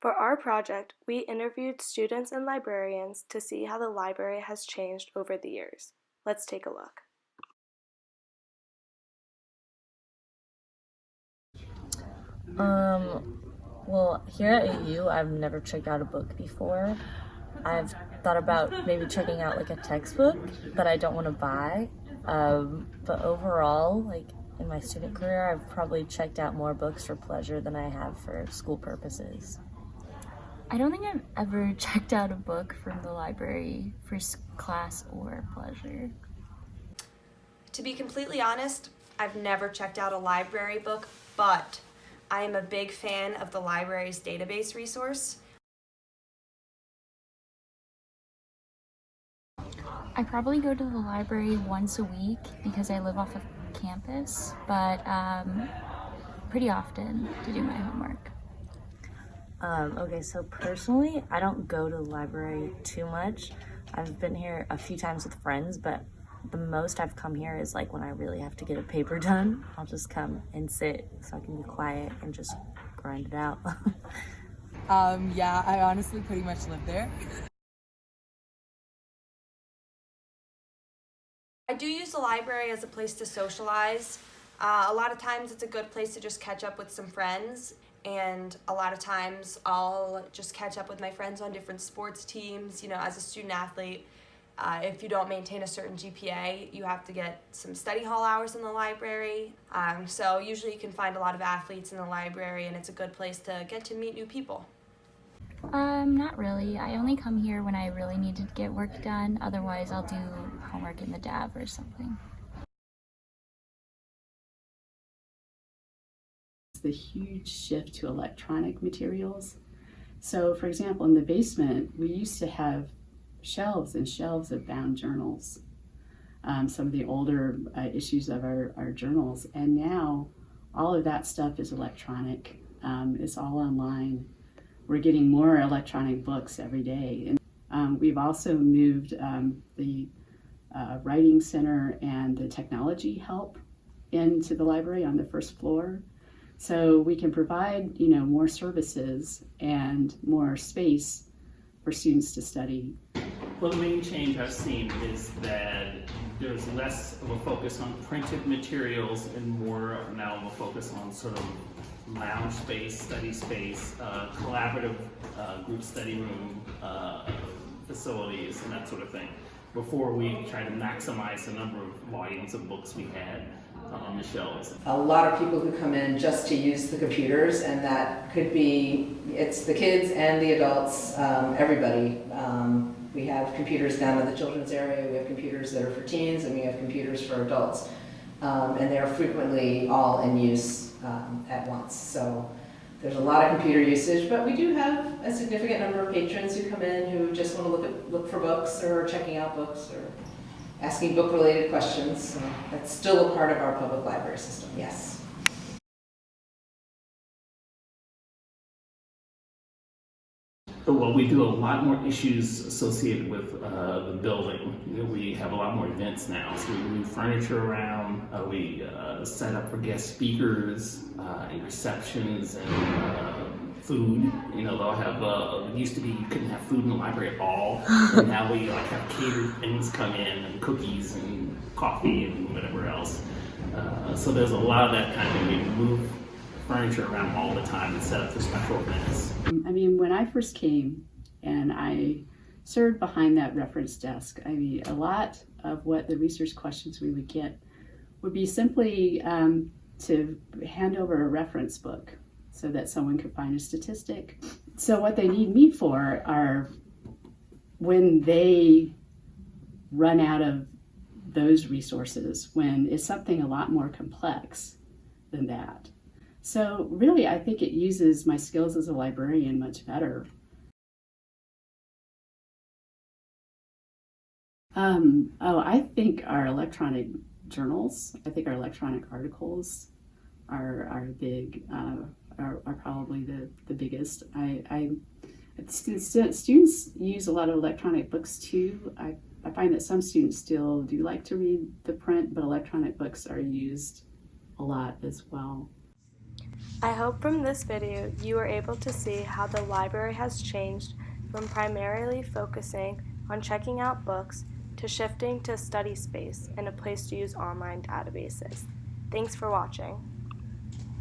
For our project, we interviewed students and librarians to see how the library has changed over the years. Let's take a look. Well, here at AU, I've never checked out a book before. I've thought about maybe checking out like a textbook that I don't want to buy. But overall, like in my student career, I've probably checked out more books for pleasure than I have for school purposes. I don't think I've ever checked out a book from the library for class or pleasure. To be completely honest, I've never checked out a library book, but I am a big fan of the library's database resource. I probably go to the library once a week because I live off of campus, but pretty often to do my homework. Okay, so personally, I don't go to the library too much. I've been here a few times with friends, but the most I've come here is like when I really have to get a paper done. I'll just come and sit so I can be quiet and just grind it out. Yeah, I honestly pretty much live there. I do use the library as a place to socialize. A lot of times it's a good place to just catch up with some friends, and a lot of times I'll just catch up with my friends on different sports teams. You know, as a student athlete, if you don't maintain a certain GPA, you have to get some study hall hours in the library. So usually you can find a lot of athletes in the library, and it's a good place to get to meet new people. Not really. I only come here when I really need to get work done. Otherwise, I'll do homework in the DAV or something. The huge shift to electronic materials. So, for example, in the basement, we used to have shelves and shelves of bound journals, some of the older issues of our journals, and now all of that stuff is electronic. It's all online. We're getting more electronic books every day. And we've also moved the writing center and the technology help into the library on the first floor. So we can provide, more services and more space for students to study. Well, the main change I've seen is that there's less of a focus on printed materials and more now of a focus on sort of lounge space, study space, collaborative group study room facilities, and that sort of thing. Before, we tried to maximize the number of volumes of books we had on the shelves. A lot of people who come in just to use the computers, and that could be, it's the kids and the adults, everybody. We have computers down in the children's area, we have computers that are for teens, and we have computers for adults. And they're frequently all in use at once. So there's a lot of computer usage, but we do have a significant number of patrons who come in who just want to look for books or checking out books or asking book-related questions. So that's still a part of our public library system, yes. Well, we do a lot more issues associated with the building. We have a lot more events now, so we move furniture around. We set up for guest speakers and receptions and food. They'll have. It used to be you couldn't have food in the library at all, and now we have catered things come in, and cookies and coffee and whatever else. So there's a lot of that kind of thing. We move furniture around all the time and set up for special events. When I first came and I served behind that reference desk, a lot of what the research questions we would get would be simply to hand over a reference book so that someone could find a statistic. So what they need me for are when they run out of those resources, when it's something a lot more complex than that. So really, I think it uses my skills as a librarian much better. I think our electronic journals, I think our electronic articles are big, are probably the biggest. Students use a lot of electronic books too. I find that some students still do like to read the print, but electronic books are used a lot as well. I hope from this video you were able to see how the library has changed from primarily focusing on checking out books to shifting to a study space and a place to use online databases. Thanks for watching.